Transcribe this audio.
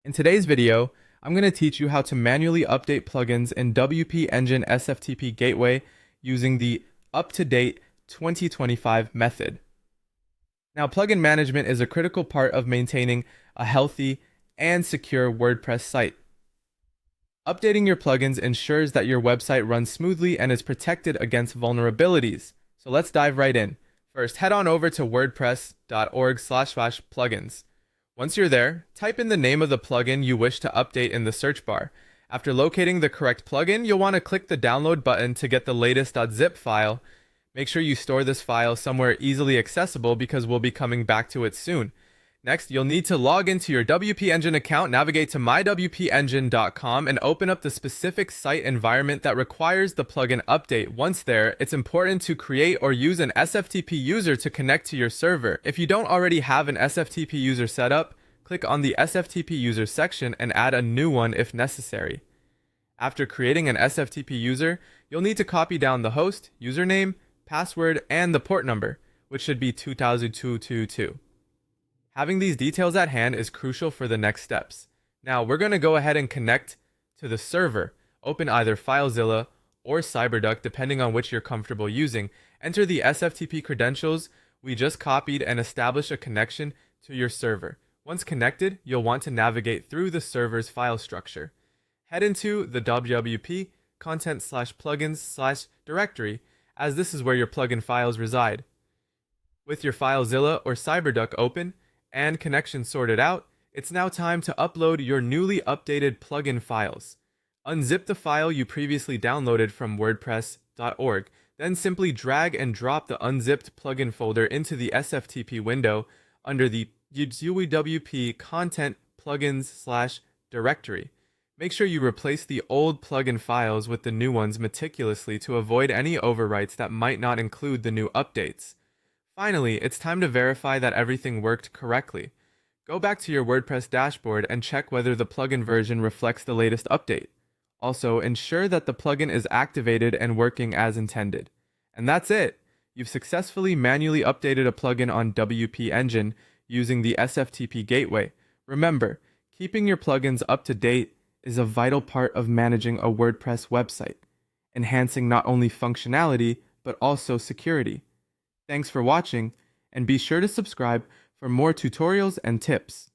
In today's video, I'm going to teach you how to manually update plugins in WP Engine SFTP Gateway using the up-to-date 2025 method. Now, plugin management is a critical part of maintaining a healthy and secure WordPress site. Updating your plugins ensures that your website runs smoothly and is protected against vulnerabilities. So let's dive right in. First, head on over to wordpress.org/plugins. Once you're there, type in the name of the plugin you wish to update in the search bar. After locating the correct plugin, you'll want to click the download button to get the latest .zip file. Make sure you store this file somewhere easily accessible because we'll be coming back to it soon. Next, you'll need to log into your WP Engine account, navigate to mywpengine.com, and open up the specific site environment that requires the plugin update. Once there, it's important to create or use an SFTP user to connect to your server. If you don't already have an SFTP user set up, click on the SFTP user section and add a new one if necessary. After creating an SFTP user, you'll need to copy down the host, username, password, and the port number, which should be 2022. Having these details at hand is crucial for the next steps. Now, we're going to go ahead and connect to the server. Open either FileZilla or CyberDuck, depending on which you're comfortable using. Enter the SFTP credentials we just copied and establish a connection to your server. Once connected, you'll want to navigate through the server's file structure. Head into the WP content/plugins/directory, as this is where your plugin files reside. With your FileZilla or CyberDuck open and connection sorted out, it's now time to upload your newly updated plugin files. Unzip the file you previously downloaded from wordpress.org, then simply drag and drop the unzipped plugin folder into the SFTP window under the WP content plugins/directory. Make sure you replace the old plugin files with the new ones meticulously to avoid any overwrites that might not include the new updates. Finally, it's time to verify that everything worked correctly. Go back to your WordPress dashboard and check whether the plugin version reflects the latest update. Also, ensure that the plugin is activated and working as intended. And that's it! You've successfully manually updated a plugin on WP Engine using the SFTP gateway. Remember, keeping your plugins up to date is a vital part of managing a WordPress website, enhancing not only functionality but also security. Thanks for watching, and be sure to subscribe for more tutorials and tips.